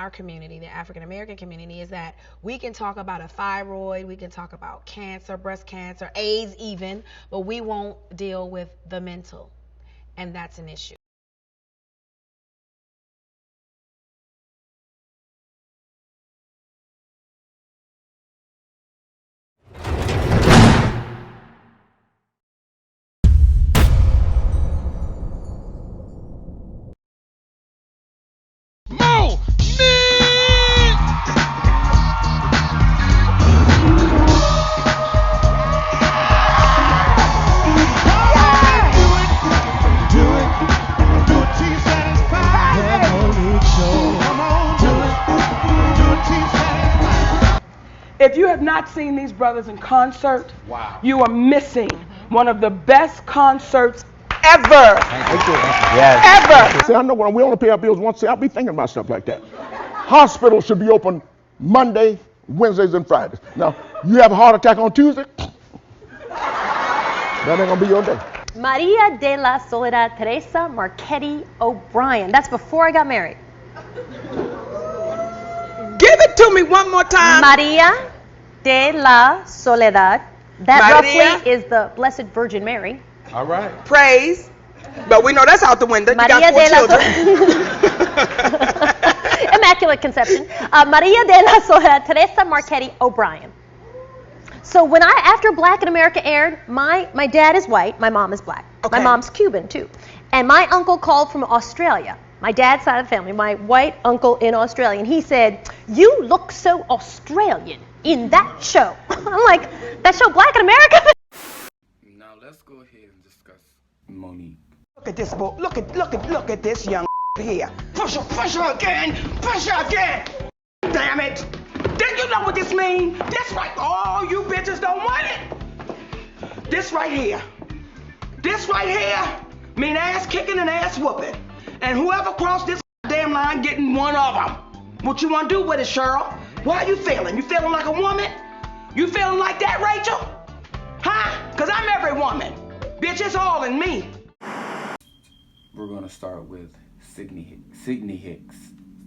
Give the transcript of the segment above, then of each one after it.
our community, the African American community, is that we can talk about a thyroid, we can talk about cancer, breast cancer, AIDS even, but we won't deal with the mental. And that's an issue. If you have not seen these brothers in concert, wow, you are missing one of the best concerts ever. Thank you. Yes. Ever. See, I know when we only pay our bills once, I'll be thinking about stuff like that. Hospitals should be open Monday, Wednesdays, and Fridays. Now, you have a heart attack on Tuesday, that ain't gonna be your day. Maria de la Soledad Teresa Marchetti O'Brien. That's before I got married. Give it to me one more time. Maria de la Soledad. That Maria. roughly is the Blessed Virgin Mary. All right. Praise. But we know that's out the window. Maria you got de four la Immaculate Conception. Maria de la Soledad Teresa Marchetti O'Brien. So when after Black in America aired, my dad is white, my mom is black. Okay. My mom's Cuban too. And my uncle called from Australia. My dad's side of the family, my white uncle in Australia, and he said, "You look so Australian in that show." I'm like, "That show Black in America?" Now let's go ahead and discuss Monique. Look at this boy. Look at this young here. Push her again. Damn it. Then you know what this means? This right. Oh, you bitches don't want it. This right here mean ass kicking and ass whooping. And whoever crossed this damn line getting one of them. What you want to do with it, Cheryl? Why you feeling? You feeling like a woman? You feeling like that, Rachel? Huh? Because I'm every woman. Bitch, it's all in me. We're going to start with Sydney Hicks,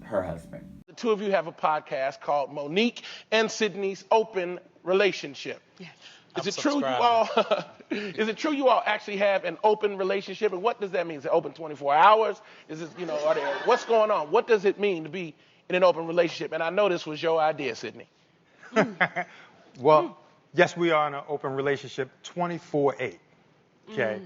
her husband. The two of you have a podcast called Monique and Sydney's Open Relationship. Yes. Is it true you all actually have an open relationship? And what does that mean? Is it open 24 hours? Is it, what's going on? What does it mean to be in an open relationship? And I know this was your idea, Sydney. Well, yes, we are in an open relationship 24/8. Okay.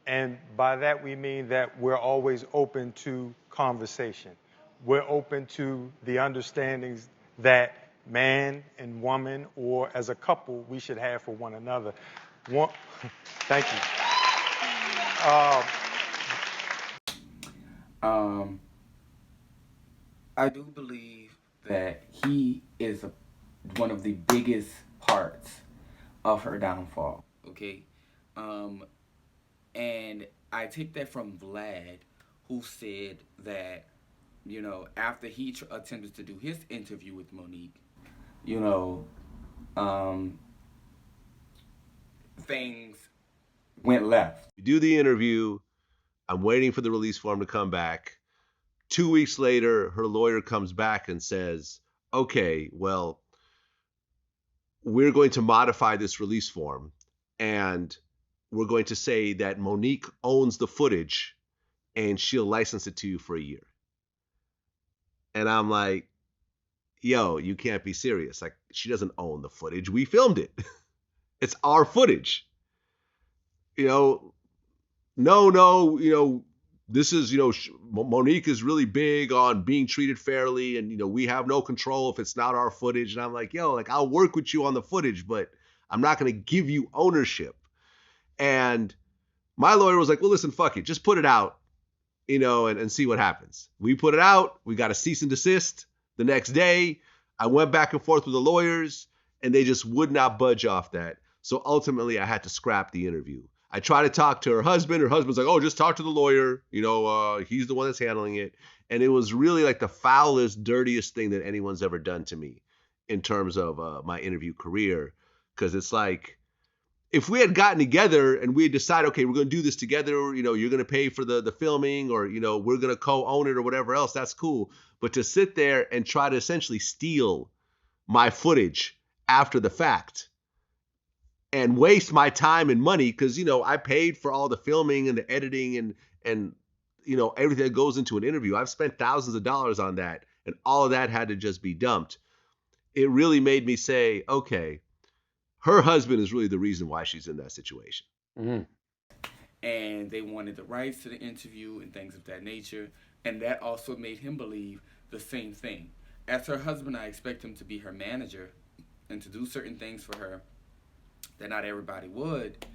And by that we mean that we're always open to conversation. We're open to the understandings that man and woman, or as a couple, we should have for one another. Thank you. I do believe that he is one of the biggest parts of her downfall. Okay, and I take that from Vlad, who said that, after he attempted to do his interview with Monique, things went left. We do the interview. I'm waiting for the release form to come back. 2 weeks later, her lawyer comes back and says, okay, well, we're going to modify this release form, and we're going to say that Monique owns the footage and she'll license it to you for a year. And I'm like, yo, you can't be serious. Like, she doesn't own the footage. We filmed it. It's our footage. No, this is, Monique is really big on being treated fairly, and, we have no control if it's not our footage. And I'm like, I'll work with you on the footage, but I'm not going to give you ownership. And my lawyer was like, well, listen, fuck it. Just put it out, and see what happens. We put it out. We got a cease and desist the next day. I went back and forth with the lawyers, and they just would not budge off that. So ultimately, I had to scrap the interview. I tried to talk to her husband. Her husband's like, oh, just talk to the lawyer. He's the one that's handling it. And it was really like the foulest, dirtiest thing that anyone's ever done to me in terms of my interview career. Because it's like, if we had gotten together and we had decided, okay, we're going to do this together, you know, you're going to pay for the filming, or, you know, we're going to co-own it or whatever else, that's cool. But to sit there and try to essentially steal my footage after the fact and waste my time and money, because, you know, I paid for all the filming and the editing and you know, everything that goes into an interview. I've spent thousands of dollars on that, and all of that had to just be dumped. It really made me say, okay, her husband is really the reason why she's in that situation. Mm-hmm. And they wanted the rights to the interview and things of that nature. And that also made him believe the same thing. As her husband, I expect him to be her manager and to do certain things for her that not everybody would.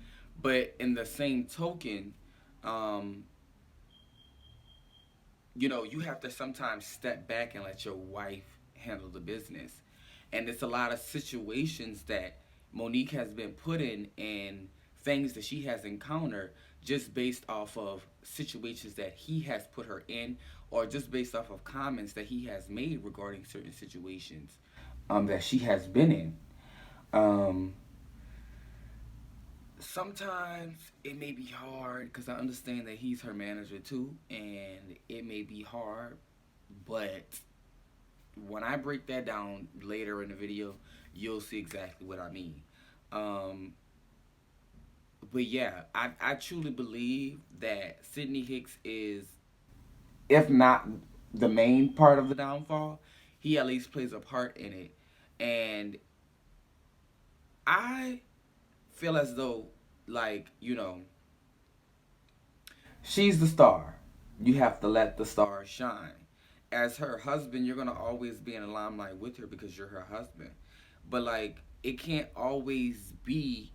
But in the same token, you know, you have to sometimes step back and let your wife handle the business. And it's a lot of situations that Monique has been put in and things that she has encountered just based off of situations that he has put her in, or just based off of comments that he has made regarding certain situations that she has been in. Sometimes it may be hard because I understand that he's her manager too, and it may be hard, but when I break that down later in the video, you'll see exactly what I mean. But yeah, I truly believe that Sidney Hicks is, if not the main part of the downfall, he at least plays a part in it. And I feel as though, like, you know, she's the star. You have to let the star shine. As her husband, you're going to always be in the limelight with her because you're her husband. But, like, it can't always be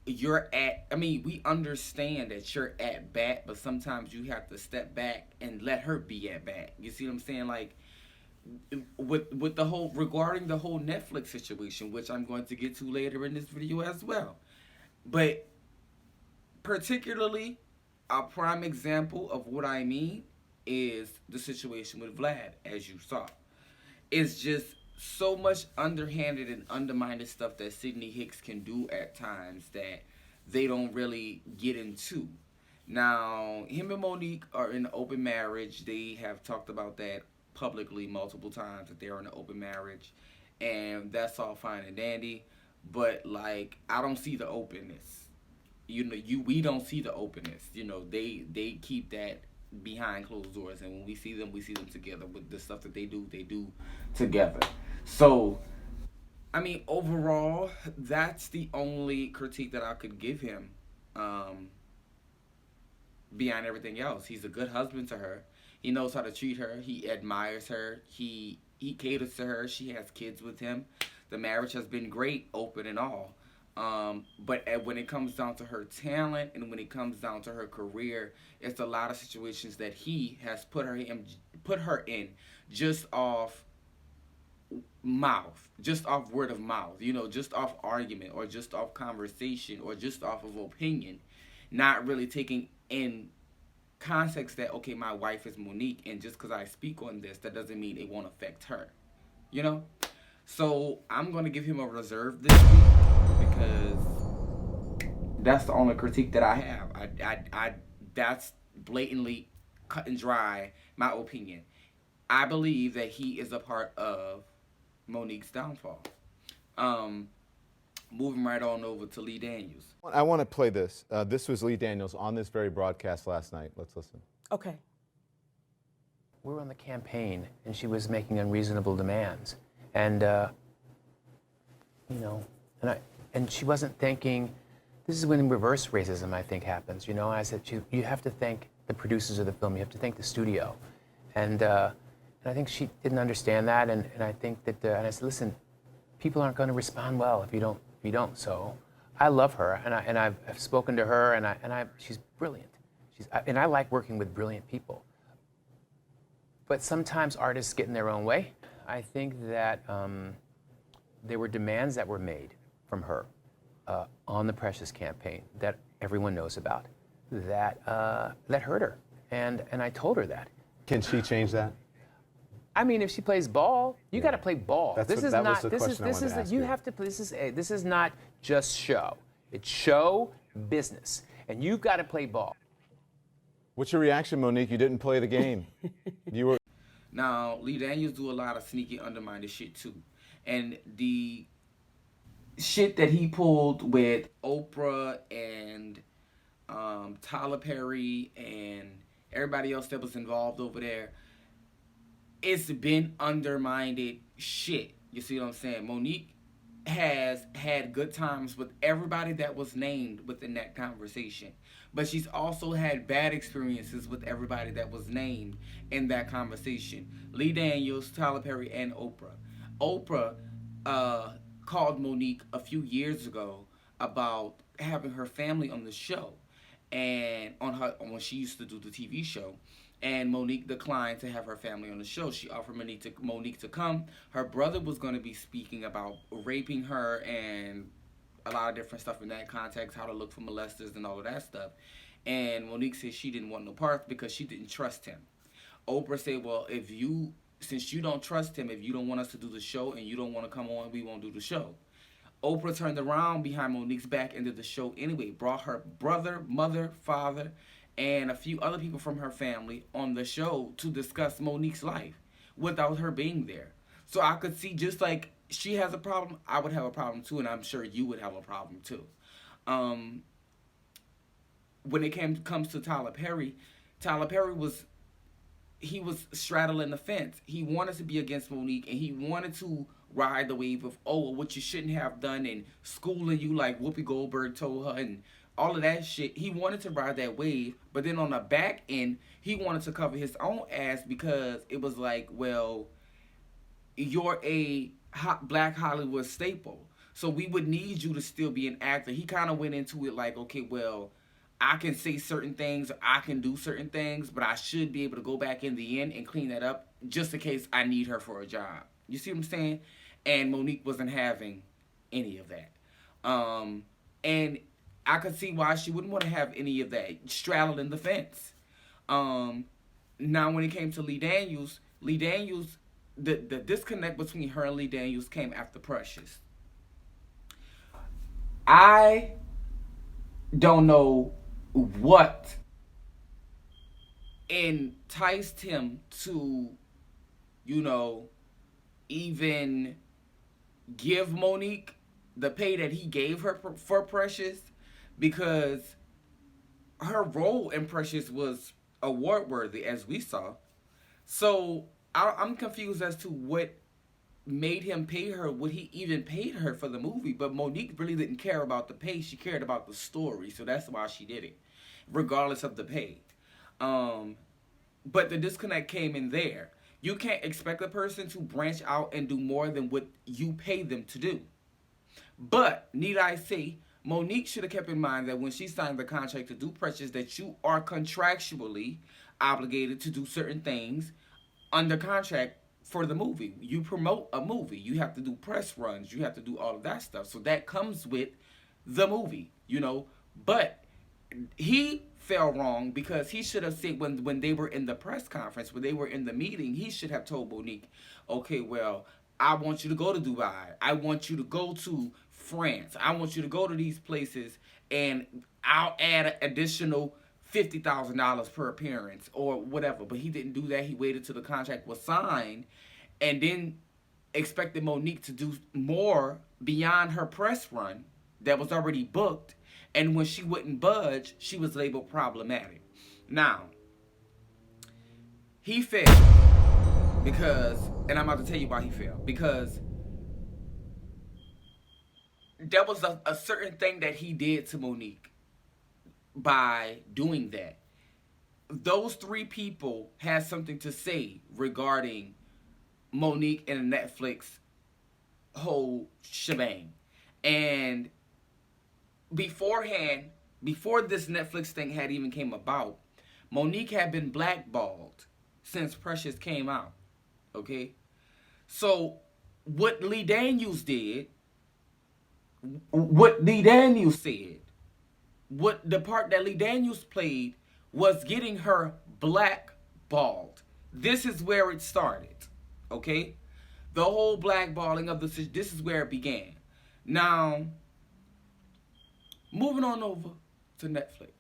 you're at, I mean, we understand that you're at bat, but sometimes you have to step back and let her be at bat. You see what I'm saying? Like, with the whole, regarding the whole Netflix situation, which I'm going to get to later in this video as well. But particularly, a prime example of what I mean is the situation with Vlad, as you saw. It's just so much underhanded and undermined stuff that Sidney Hicks can do at times that they don't really get into. Now, him and Monique are in an open marriage. They have talked about that publicly multiple times, that they're in an open marriage. And that's all fine and dandy. But, like, I don't see the openness. You know, we don't see the openness. You know, they keep that behind closed doors, and when we see them together with the stuff that they do together. So, I mean, overall, that's the only critique that I could give him. Beyond everything else, he's a good husband to her. He knows how to treat her. He admires her. He caters to her. She has kids with him. The marriage has been great, open and all. But when it comes down to her talent and when it comes down to her career, it's a lot of situations that he has put her in just off mouth, just off word of mouth, you know, just off argument or just off conversation or just off of opinion, not really taking in context that, okay, my wife is Monique, and just because I speak on this, that doesn't mean it won't affect her, you know? So I'm going to give him a reserve this week because that's the only critique that I have. I that's blatantly cut and dry my opinion. I believe that he is a part of Monique's downfall. Moving right on over to Lee Daniels. I want to play this. This was Lee Daniels on this very broadcast last night. Let's listen. Okay. We were on the campaign, and she was making unreasonable demands. And, you know, and she wasn't thinking, this is when reverse racism, I think, happens. You know, I said, you have to thank the producers of the film. You have to thank the studio. And I think she didn't understand that. And I think that, and I said, listen, people aren't going to respond well if you don't. So I love her, and I've spoken to her, and she's brilliant. And I like working with brilliant people. But sometimes artists get in their own way. I think that there were demands that were made from her on the Precious campaign that everyone knows about that hurt her, and I told her that. Can she change that? I mean, if she plays ball, you got to play ball. This is not just show. It's show business. And you've got to play ball. What's your reaction, Monique? You didn't play the game. You were. Now, Lee Daniels do a lot of sneaky, undermined shit too. And the shit that he pulled with Oprah and Tyler Perry and everybody else that was involved over there, it's been undermined shit. You see what I'm saying? Monique has had good times with everybody that was named within that conversation. But she's also had bad experiences with everybody that was named in that conversation. Lee Daniels, Tyler Perry, and Oprah. Oprah called Monique a few years ago about having her family on the show, and when she used to do the TV show. And Monique declined to have her family on the show. She offered Monique to come. Her brother was going to be speaking about raping her and a lot of different stuff in that context, how to look for molesters and all of that stuff. And Monique said she didn't want no parts because she didn't trust him. Oprah said, well, since you don't trust him, if you don't want us to do the show and you don't want to come on, we won't do the show. Oprah turned around behind Monique's back and did the show anyway. Brought her brother, mother, father, and a few other people from her family on the show to discuss Monique's life without her being there. So I could see, just like she has a problem, I would have a problem too, and I'm sure you would have a problem too. When it comes to Tyler Perry was straddling the fence. He wanted to be against Monique, and he wanted to ride the wave of, what you shouldn't have done, and schooling you like Whoopi Goldberg told her, and all of that shit. He wanted to ride that wave, but then on the back end, he wanted to cover his own ass because it was like, well, you're a black Hollywood staple, so we would need you to still be an actor. He kind of went into it like, okay, well, I can say certain things, or I can do certain things, but I should be able to go back in the end and clean that up just in case I need her for a job. You see what I'm saying? And Monique wasn't having any of that. And I could see why she wouldn't want to have any of that, straddling the fence. Now, when it came to Lee Daniels, the disconnect between her and Lee Daniels came after Precious. I don't know what enticed him to, even give Monique the pay that he gave her for Precious, because her role in Precious was award worthy, as we saw. So I'm confused as to what made him pay her what he even paid her for the movie. But Monique really didn't care about the pay. She cared about the story. So that's why she did it, regardless of the pay. But the disconnect came in there. You can't expect a person to branch out and do more than what you pay them to do. But, need I say, Monique should have kept in mind that when she signed the contract to do Precious, that you are contractually obligated to do certain things under contract for the movie. You promote a movie. You have to do press runs. You have to do all of that stuff. So that comes with the movie, But he fell wrong because he should have said when they were in the press conference, when they were in the meeting, he should have told Monique, okay, well, I want you to go to Dubai. I want you to go to France. I want you to go to these places, and I'll add an additional $50,000 per appearance or whatever. But he didn't do that. He waited till the contract was signed and then expected Monique to do more beyond her press run that was already booked. And when she wouldn't budge, she was labeled problematic. Now, he failed because, and I'm about to tell you why he failed, because there was a certain thing that he did to Monique by doing that. Those three people had something to say regarding Monique and the Netflix whole shebang. And beforehand, before this Netflix thing had even came about, Monique had been blackballed since Precious came out. Okay? So what Lee Daniels did, what Lee Daniels said, what the part that Lee Daniels played was getting her blackballed. This is where it started. Okay? The whole blackballing of this is where it began. Now, Moving on over to Netflix.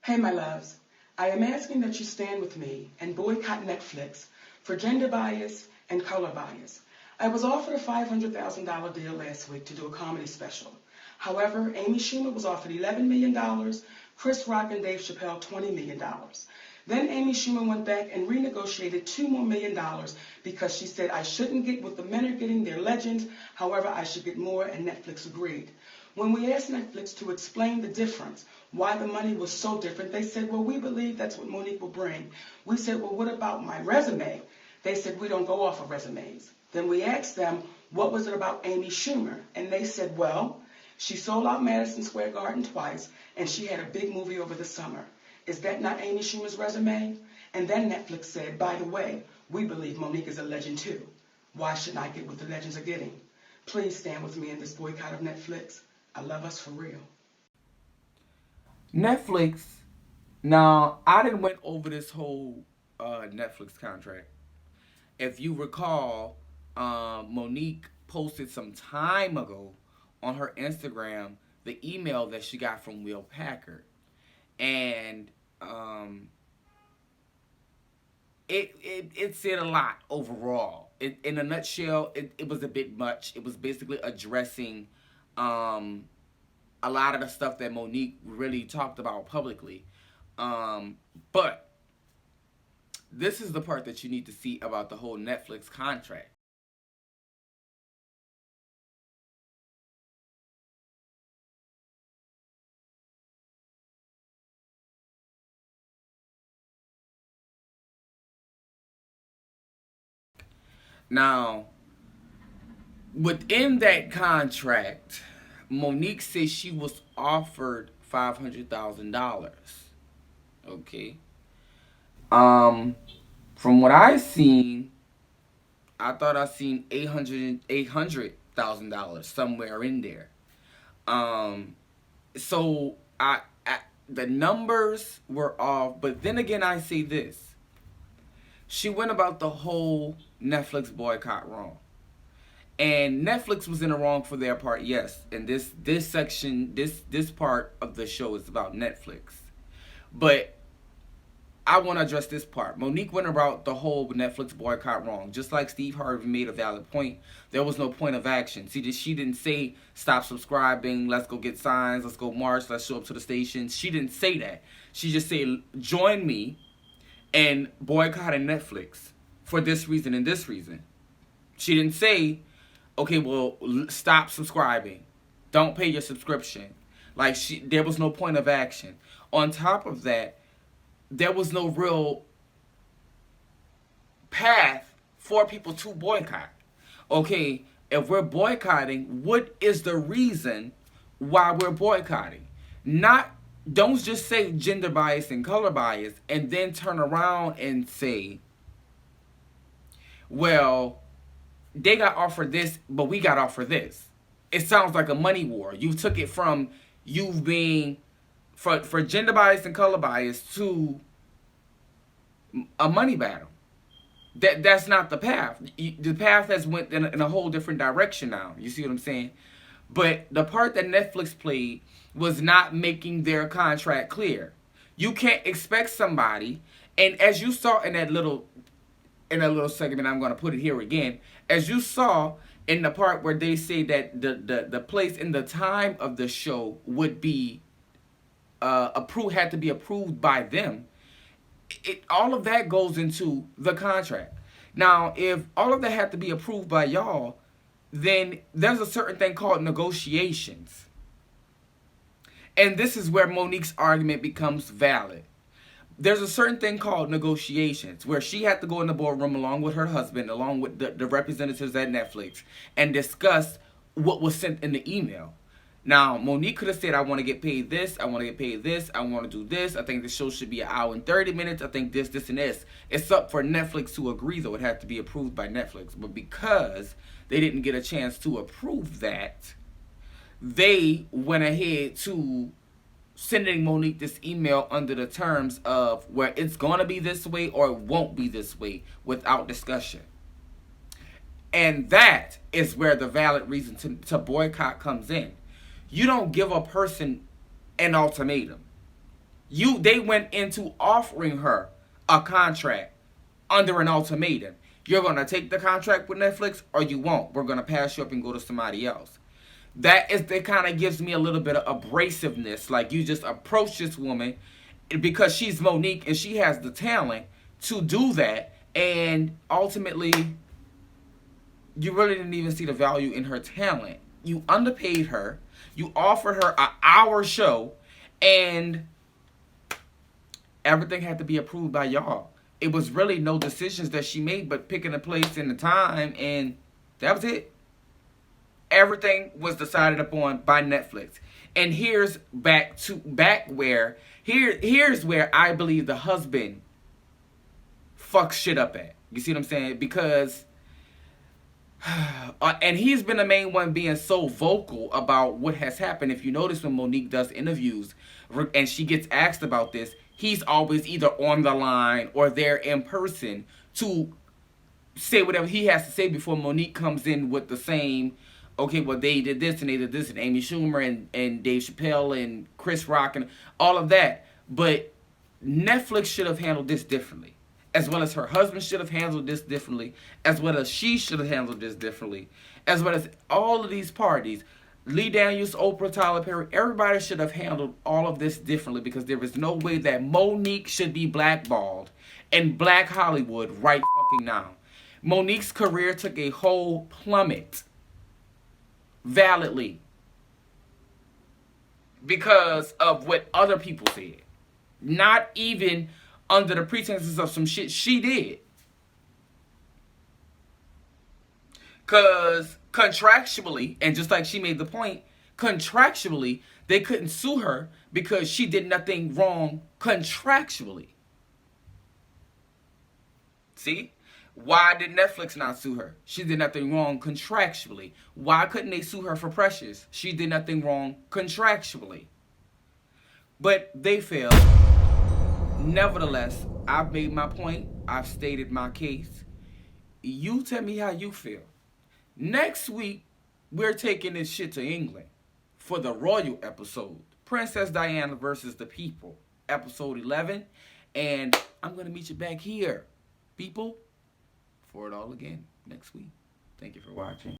Hey, my loves. I am asking that you stand with me and boycott Netflix for gender bias and color bias. I was offered a $500,000 deal last week to do a comedy special. However, Amy Schumer was offered $11 million, Chris Rock and Dave Chappelle $20 million. Then Amy Schumer went back and renegotiated $2 more million because she said I shouldn't get what the men are getting, they're legends, however I should get more, and Netflix agreed. When we asked Netflix to explain the difference, why the money was so different, they said, well, we believe that's what Monique will bring. We said, well, what about my resume? They said, we don't go off of resumes. Then we asked them, what was it about Amy Schumer? And they said, well, she sold out Madison Square Garden twice, and she had a big movie over the summer. Is that not Amy Schumer's resume? And then Netflix said, by the way, we believe Monique is a legend too. Why shouldn't I get what the legends are getting? Please stand with me in this boycott of Netflix. I love us for real. Netflix. Now, I didn't went over this whole Netflix contract. If you recall, Monique posted some time ago on her Instagram the email that she got from Will Packard. And it said a lot overall. In a nutshell, it was a bit much. It was basically addressing a lot of the stuff that Monique really talked about publicly. But this is the part that you need to see about the whole Netflix contract. Now, within that contract, Monique says she was offered $500,000. Okay. From what I seen, I thought I seen $800,000 somewhere in there. So the numbers were off, but then again, I say this. She went about the whole Netflix boycott wrong. And Netflix was in the wrong for their part, yes. And this section, this part of the show is about Netflix. But I want to address this part. Monique went about the whole Netflix boycott wrong. Just like Steve Harvey made a valid point, there was no point of action. See, she didn't say, stop subscribing, let's go get signs, let's go march, let's show up to the stations. She didn't say that. She just said, join me and boycotting Netflix for this reason and this reason. She didn't say, okay, well, stop subscribing. Don't pay your subscription. Like, there was no point of action. On top of that, there was no real path for people to boycott. Okay, if we're boycotting, what is the reason why we're boycotting? Don't just say gender bias and color bias and then turn around and say, well, they got offered this, but we got offered this. It sounds like a money war. You took it from you being for gender bias and color bias to a money battle. That's not the path. The path has went in a whole different direction now. You see what I'm saying? But the part that Netflix played was not making their contract clear. You can't expect somebody, and as you saw in that little segment, I'm going to put it here again, as you saw in the part where they say that the place and the time of the show would be had to be approved by them. All of that goes into the contract. Now, if all of that had to be approved by y'all, then there's a certain thing called negotiations. And this is where Monique's argument becomes valid. There's a certain thing called negotiations where she had to go in the boardroom along with her husband, along with the representatives at Netflix, and discuss what was sent in the email. Now, Monique could have said, I want to get paid this, I want to get paid this, I want to do this, I think the show should be an hour and 30 minutes, I think this, and this. It's up for Netflix to agree, though. It had to be approved by Netflix. But because they didn't get a chance to approve that, they went ahead to sending Monique this email under the terms of where it's going to be this way or it won't be this way without discussion. And that is where the valid reason to boycott comes in. You don't give a person an ultimatum. They went into offering her a contract under an ultimatum. You're going to take the contract with Netflix or you won't. We're going to pass you up and go to somebody else. That kind of gives me a little bit of abrasiveness. Like, you just approach this woman because she's Monique and she has the talent to do that. And ultimately, you really didn't even see the value in her talent. You underpaid her. You offered her an hour show. And everything had to be approved by y'all. It was really no decisions that she made but picking a place and the time, and that was it. Everything was decided upon by Netflix. And here's where I believe the husband fucks shit up at. You see what I'm saying? Because and he's been the main one being so vocal about what has happened. If you notice when Monique does interviews and she gets asked about this, he's always either on the line or there in person to say whatever he has to say before Monique comes in with the same, okay, well, they did this and they did this, and Amy Schumer and Dave Chappelle and Chris Rock and all of that. But Netflix should have handled this differently, as well as her husband should have handled this differently, as well as she should have handled this differently, as well as all of these parties. Lee Daniels, Oprah, Tyler Perry, everybody should have handled all of this differently, because there is no way that Monique should be blackballed in Black Hollywood right fucking now. Monique's career took a whole plummet, validly, because of what other people said. Not even under the pretenses of some shit she did. Because contractually, and just like she made the point, contractually, they couldn't sue her because she did nothing wrong contractually. See? Why did Netflix not sue her? She did nothing wrong contractually. Why couldn't they sue her for Precious? She did nothing wrong contractually. But they failed. Nevertheless, I've made my point. I've stated my case. You tell me how you feel. Next week, we're taking this shit to England for the royal episode. Princess Diana versus the People, episode 11. And I'm going to meet you back here, people, for it all again next week. Thank you for watching.